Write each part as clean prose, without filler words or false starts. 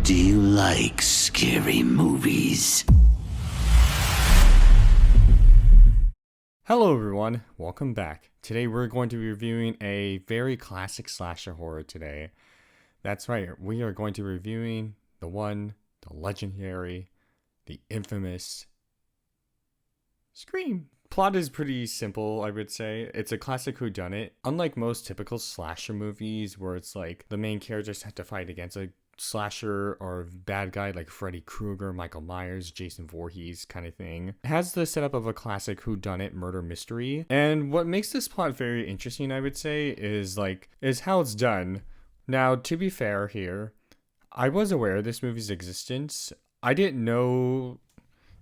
Do you like scary movies? Hello everyone, welcome back. Today we're going to be reviewing a very classic slasher horror today. That's right, we are going to be reviewing the legendary, the infamous Scream. Plot is pretty simple, I would say. It's a classic whodunit. Unlike most typical slasher movies where it's like the main characters have to fight against a slasher or bad guy like Freddy Krueger, Michael Myers, Jason Voorhees kind of thing. It has the setup of a classic whodunit murder mystery. And what makes this plot very interesting, I would say, is how it's done. Now, to be fair here, I was aware of this movie's existence. I didn't know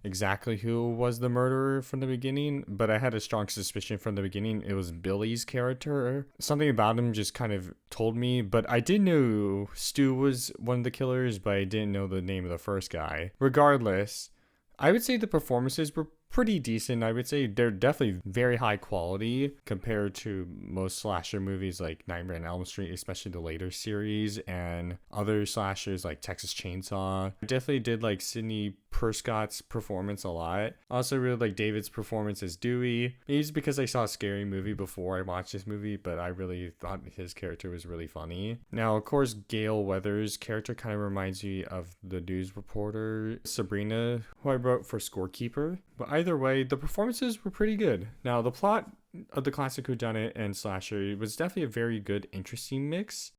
exactly who was the murderer from the beginning, but I had a strong suspicion from the beginning it was Billy's character. Something about him just kind of told me, but I did know Stu was one of the killers, but I didn't know the name of the first guy. Regardless, I would say the performances were pretty decent. I would say they're definitely very high quality compared to most slasher movies like Nightmare on Elm Street, especially the later series, and other slashers like Texas Chainsaw. I definitely did like Sidney Prescott's performance a lot. Also really like David's performance as Dewey. Maybe it's because I saw a scary movie before I watched this movie, but I really thought his character was really funny. Now, of course, Gale Weathers' character kind of reminds me of the news reporter Sabrina, who I wrote for Scorekeeper. But either way, the performances were pretty good. Now, the plot of the classic whodunit and slasher was definitely a very good, interesting mix.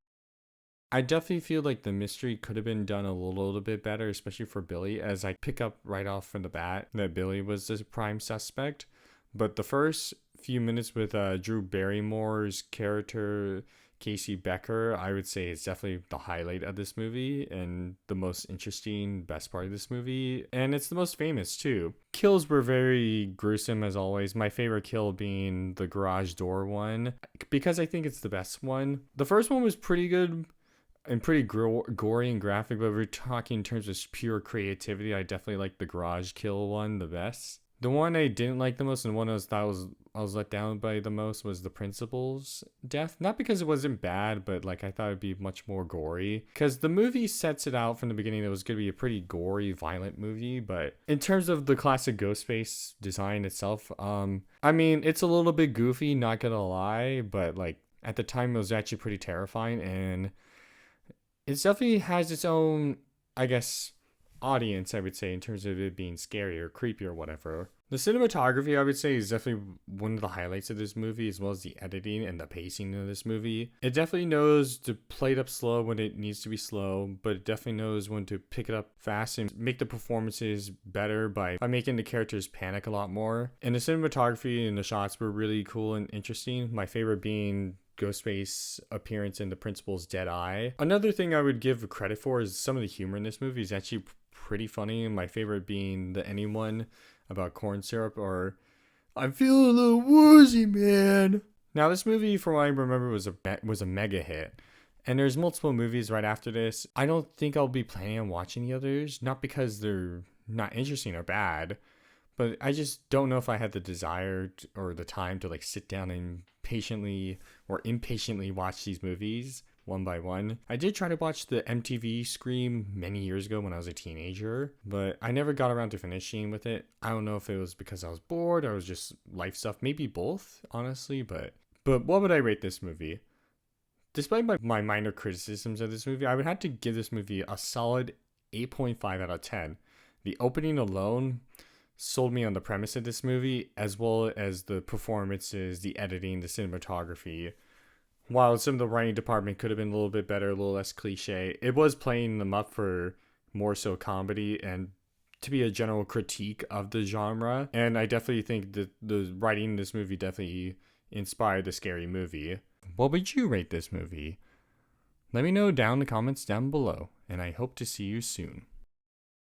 I definitely feel like the mystery could have been done a little bit better, especially for Billy, as I pick up right off from the bat that Billy was the prime suspect. But the first few minutes with Drew Barrymore's character, Casey Becker, I would say is definitely the highlight of this movie and the most interesting, best part of this movie. And it's the most famous too. Kills were very gruesome as always. My favorite kill being the garage door one, because I think it's the best one. The first one was pretty good and pretty gory and graphic, but we're talking in terms of pure creativity. I definitely like the garage kill one the best. The one I didn't like the most, and one I was let down by the most, was the principal's death. Not because it wasn't bad, but like I thought it'd be much more gory. Because the movie sets it out from the beginning that it was going to be a pretty gory, violent movie. But in terms of the classic Ghostface design itself, I mean, it's a little bit goofy, not gonna lie, but like at the time it was actually pretty terrifying, and it definitely has its own, I guess, audience, I would say, in terms of it being scary or creepy or whatever. The cinematography, I would say, is definitely one of the highlights of this movie, as well as the editing and the pacing of this movie. It definitely knows to play it up slow when it needs to be slow, but it definitely knows when to pick it up fast and make the performances better by making the characters panic a lot more. And the cinematography and the shots were really cool and interesting. My favorite being Ghostface appearance in the principal's dead eye. Another thing I would give credit for is some of the humor in this movie is actually pretty funny. My favorite being the anyone about corn syrup, or I'm feeling a little woozy, man. Now this movie, from what I remember, was a mega hit. And there's multiple movies right after this. I don't think I'll be planning on watching the others, not because they're not interesting or bad, but I just don't know if I had the desire or the time to like sit down and patiently or impatiently watch these movies one by one. I did try to watch the MTV Scream many years ago when I was a teenager, but I never got around to finishing with it. I don't know if it was because I was bored or it was just life stuff, maybe both, honestly, but what would I rate this movie? Despite my minor criticisms of this movie, I would have to give this movie a solid 8.5 out of 10. The opening alone sold me on the premise of this movie, as well as the performances, the editing, the cinematography. While some of the writing department could have been a little bit better, a little less cliche, it was playing them up for more so comedy and to be a general critique of the genre. And I definitely think that the writing in this movie definitely inspired the Scary Movie. What would you rate this movie? Let me know down in the comments down below, and I hope to see you soon.